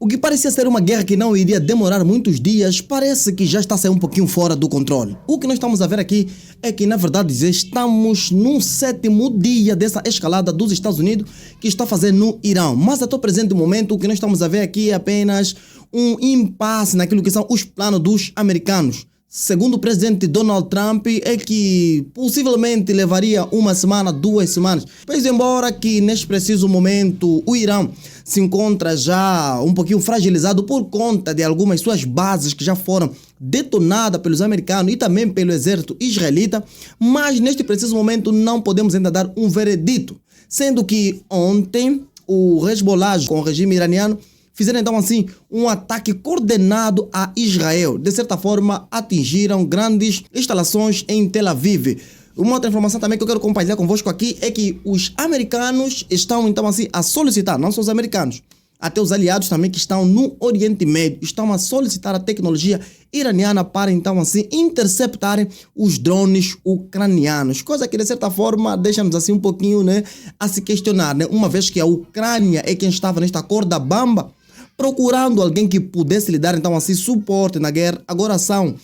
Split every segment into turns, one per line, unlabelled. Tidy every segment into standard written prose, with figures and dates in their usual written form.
O que parecia ser uma guerra que não iria demorar muitos dias, parece que já está a sair um pouquinho fora do controle. O que nós estamos a ver aqui é que, na verdade, estamos no 7º dia dessa escalada dos Estados Unidos que está fazendo no Irão. Mas até o presente momento, o que nós estamos a ver aqui é apenas um impasse naquilo que são os planos dos americanos. Segundo o presidente Donald Trump, é que possivelmente levaria uma semana, 2 semanas. Pois embora que neste preciso momento o Irão se encontra já um pouquinho fragilizado por conta de algumas suas bases que já foram detonadas pelos americanos e também pelo exército israelita, mas neste preciso momento não podemos ainda dar um veredito. Sendo que ontem o Hezbollah com o regime iraniano fizeram então assim um ataque coordenado a Israel. De certa forma, atingiram grandes instalações em Tel Aviv. Uma outra informação também que eu quero compartilhar convosco aqui é que os americanos estão então assim a solicitar, não só os americanos, até os aliados também que estão no Oriente Médio, estão a solicitar a tecnologia iraniana para então assim interceptarem os drones ucranianos. Coisa que de certa forma deixa-nos assim um pouquinho, a se questionar, uma vez que a Ucrânia é quem estava nesta corda bamba, procurando alguém que pudesse lhe dar então assim suporte na guerra. Agora são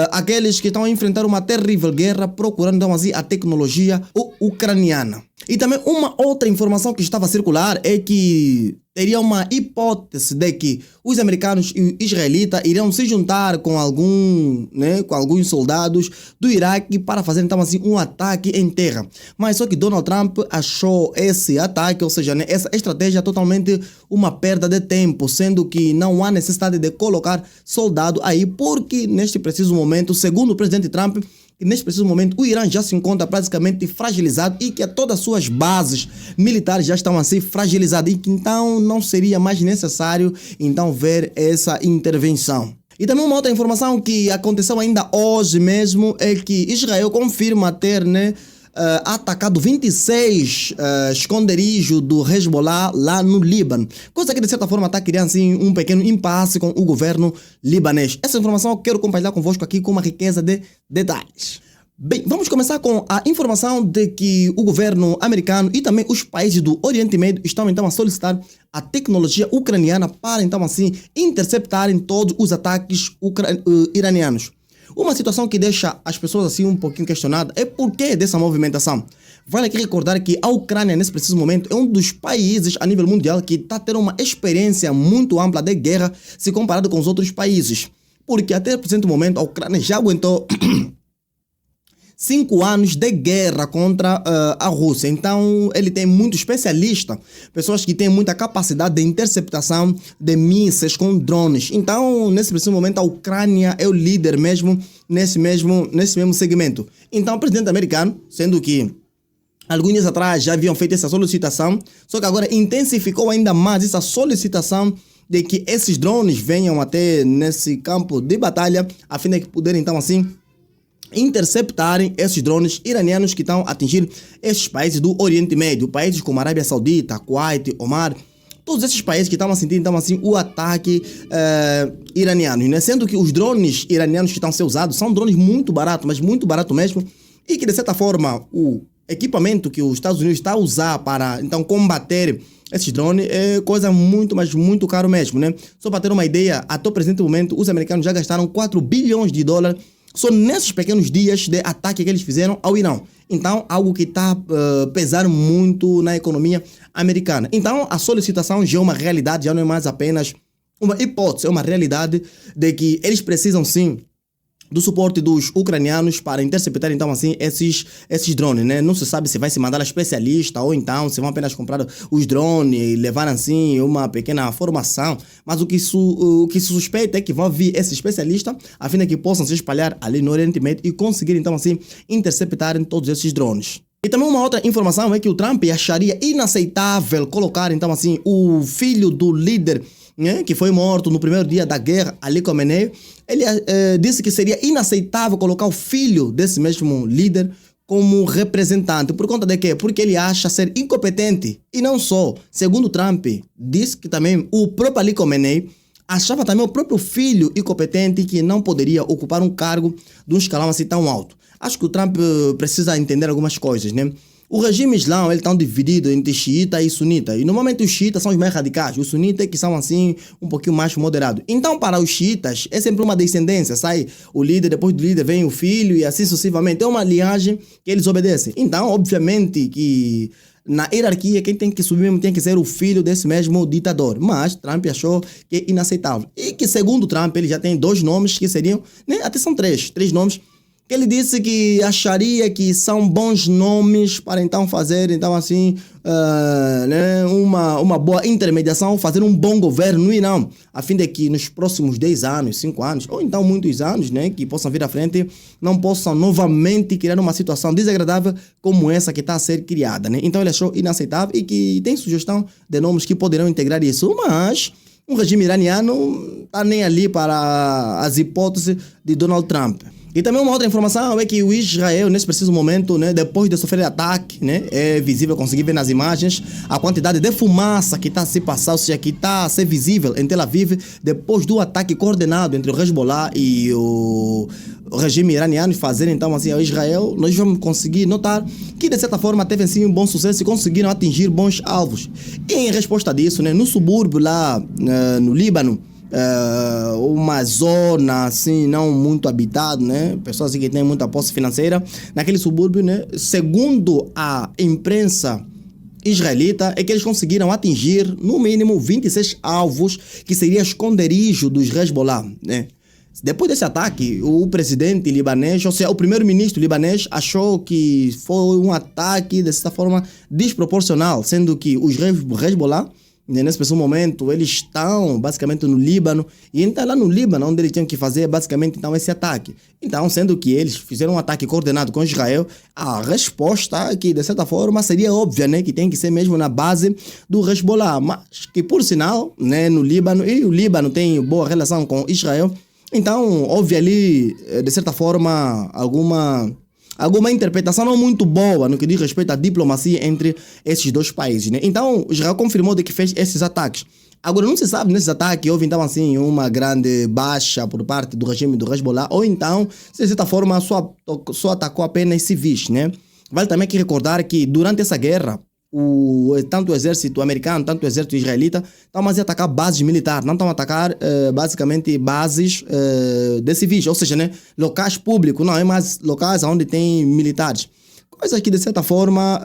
aqueles que estão a enfrentar uma terrível guerra, procurando então assim a tecnologia ucraniana. E também uma outra informação que estava a circular é que teria uma hipótese de que os americanos e israelitas iriam se juntar com alguns soldados do Iraque para fazer então assim um ataque em terra. Mas só que Donald Trump achou esse ataque, ou seja, essa estratégia totalmente uma perda de tempo, sendo que não há necessidade de colocar soldado aí, porque neste preciso momento, segundo o presidente Trump, que neste preciso momento o Irã já se encontra praticamente fragilizado e que todas as suas bases militares já estão assim fragilizadas e que então não seria mais necessário então ver essa intervenção. E também uma outra informação que aconteceu ainda hoje mesmo é que Israel confirma ter atacado 26 esconderijos do Hezbollah lá no Líbano. Coisa que de certa forma está criando assim um pequeno impasse com o governo libanês. Essa informação eu quero compartilhar convosco aqui com uma riqueza de detalhes. Bem, vamos começar com a informação de que o governo americano e também os países do Oriente Médio estão então a solicitar a tecnologia ucraniana para então assim interceptarem todos os ataques iranianos. Uma situação que deixa as pessoas assim um pouquinho questionadas é por que dessa movimentação. Vale aqui recordar que a Ucrânia nesse preciso momento é um dos países a nível mundial que está tendo uma experiência muito ampla de guerra se comparado com os outros países. Porque até o presente momento a Ucrânia já aguentou 5 anos de guerra contra a Rússia. Então ele tem muito especialista, pessoas que têm muita capacidade de interceptação de mísseis com drones. Então nesse preciso momento a Ucrânia é o líder mesmo nesse mesmo segmento. Então o presidente americano, sendo que alguns dias atrás já haviam feito essa solicitação, só que agora intensificou ainda mais essa solicitação de que esses drones venham até nesse campo de batalha, a fim de que poderem então assim interceptarem esses drones iranianos que estão a atingir esses países do Oriente Médio, países como Arábia Saudita, Kuwait, Omar, todos esses países que estão a sentir então assim o ataque iraniano, sendo que os drones iranianos que estão a ser usados são drones muito baratos, mas muito barato mesmo, e que de certa forma o equipamento que os Estados Unidos está a usar para então combater esses drones é coisa muito, mas muito caro mesmo, Só para ter uma ideia, até o presente momento os americanos já gastaram 4 bilhões de dólares só nesses pequenos dias de ataque que eles fizeram ao Irão. Então, algo que está pesando muito na economia americana. Então, a solicitação já é uma realidade, já não é mais apenas uma hipótese, é uma realidade de que eles precisam sim do suporte dos ucranianos para interceptar então assim esses drones, Não se sabe se vai se mandar a especialista ou então se vão apenas comprar os drones e levar assim uma pequena formação, mas o que se suspeita é que vão vir esse especialista a fim de que possam se espalhar ali no Oriente Médio e conseguir então assim interceptarem todos esses drones. E também uma outra informação é que o Trump acharia inaceitável colocar então assim o filho do líder que foi morto no primeiro dia da guerra, Ali Khamenei. Ele disse que seria inaceitável colocar o filho desse mesmo líder como representante. Por conta de quê? Porque ele acha ser incompetente. E não só. Segundo Trump, disse que também o próprio Ali Khamenei achava também o próprio filho incompetente que não poderia ocupar um cargo de um escalão assim tão alto. Acho que o Trump precisa entender algumas coisas, O regime islã, ele está dividido entre xiita e sunita. E normalmente os xiitas são os mais radicais. Os sunitas que são assim, um pouquinho mais moderados. Então, para os xiitas, é sempre uma descendência. Sai o líder, depois do líder vem o filho e assim sucessivamente. É uma linhagem que eles obedecem. Então, obviamente que na hierarquia, quem tem que subir mesmo tem que ser o filho desse mesmo ditador. Mas Trump achou que é inaceitável. E que, segundo Trump, ele já tem 2 nomes que seriam, né, até são 3 nomes, que ele disse que acharia que são bons nomes para então fazer, então assim, né, uma boa intermediação, fazer um bom governo no Irã, a fim de que nos próximos 10 anos, 5 anos, ou então muitos anos, né, que possam vir à frente, não possam novamente criar uma situação desagradável como essa que está a ser criada, né? Então ele achou inaceitável e que tem sugestão de nomes que poderão integrar isso, mas o regime iraniano está nem ali para as hipóteses de Donald Trump. E também uma outra informação é que o Israel, nesse preciso momento, né, depois de sofrer ataque, né, é visível, conseguir ver nas imagens, a quantidade de fumaça que está a se passar, ou seja, que está a ser visível em Tel Aviv, depois do ataque coordenado entre o Hezbollah e o regime iraniano fazer então assim ao Israel, nós vamos conseguir notar que de certa forma teve assim um bom sucesso e conseguiram atingir bons alvos. E em resposta disso, né, no subúrbio lá no Líbano, uma zona assim não muito habitada, né, pessoas assim que têm muita posse financeira naquele subúrbio, né, segundo a imprensa israelita, é que eles conseguiram atingir no mínimo 26 alvos que seria esconderijo dos Hezbollah, né. Depois desse ataque, o presidente libanês, ou seja, o primeiro-ministro libanês, achou que foi um ataque, de certa forma, desproporcional, sendo que os Hezbollah, nesse preciso momento, eles estão basicamente no Líbano, e então lá no Líbano, onde eles tinham que fazer basicamente então esse ataque. Então, sendo que eles fizeram um ataque coordenado com Israel, a resposta que de certa forma seria óbvia, né, que tem que ser mesmo na base do Hezbollah, mas que por sinal, né, no Líbano, e o Líbano tem boa relação com Israel, então houve ali, de certa forma, alguma interpretação não muito boa no que diz respeito à diplomacia entre esses dois países, né? Então, Israel confirmou de que fez esses ataques. Agora, não se sabe nesses ataques, houve então assim uma grande baixa por parte do regime do Hezbollah, ou então, de certa forma, só atacou apenas civis, né? Vale também aqui recordar que durante essa guerra, tanto o exército americano, tanto o exército israelita estão a atacar bases militares, não estão a atacar basicamente bases de civis, ou seja, né, locais públicos, não é mais locais onde tem militares. Coisas que de certa forma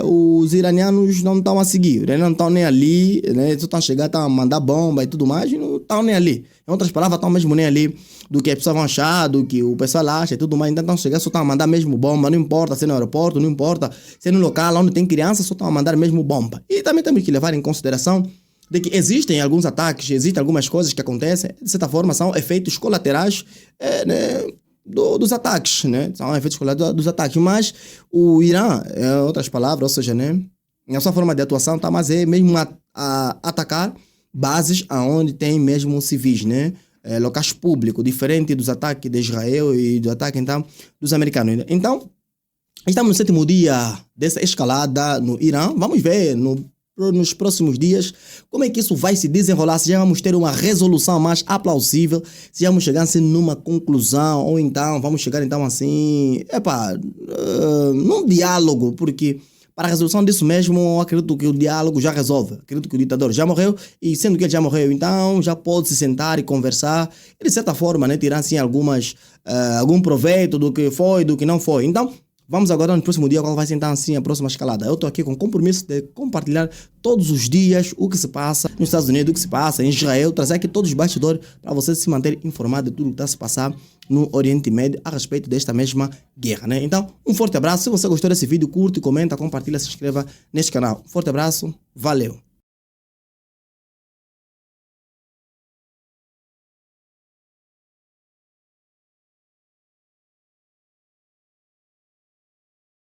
os iranianos não estão a seguir, né? Não estão nem ali, né? Só estão a chegar, estão a mandar bomba e tudo mais, e não estão nem ali. Em outras palavras, estão mesmo nem ali do que as pessoas vão achar, do que o pessoal acha e tudo mais. Então estão a chegar, só estão a mandar mesmo bomba, não importa se é no aeroporto, não importa se é no local onde tem criança, só estão a mandar mesmo bomba. E também temos que levar em consideração de que existem alguns ataques, existem algumas coisas que acontecem, de certa forma são efeitos colaterais, né, dos ataques, né? São efeitos colaterais dos ataques, mas o Irã, em outras palavras, ou seja, né, a sua forma de atuação está mais é mesmo a atacar bases aonde tem mesmo civis, né? Locais públicos, diferente dos ataques de Israel e do ataque então dos americanos. Então, estamos no 7º dia dessa escalada no Irã. Vamos ver nos próximos dias como é que isso vai se desenrolar, se já vamos ter uma resolução mais aplausível, se já vamos chegar assim numa conclusão, ou então vamos chegar então assim, num diálogo, porque para a resolução disso mesmo, eu acredito que o diálogo já resolve. Acredito que o ditador já morreu, e sendo que ele já morreu, então já pode se sentar e conversar, e de certa forma, né, tirar assim algum proveito do que foi, do que não foi. Então, vamos agora no próximo dia, qual vai ser então assim a próxima escalada. Eu estou aqui com o compromisso de compartilhar todos os dias o que se passa nos Estados Unidos, o que se passa em Israel, trazer aqui todos os bastidores para você se manter informado de tudo que está a se passar no Oriente Médio a respeito desta mesma guerra, né? Então, um forte abraço. Se você gostou desse vídeo, curte, comenta, compartilha, se inscreva neste canal. Um forte abraço, valeu!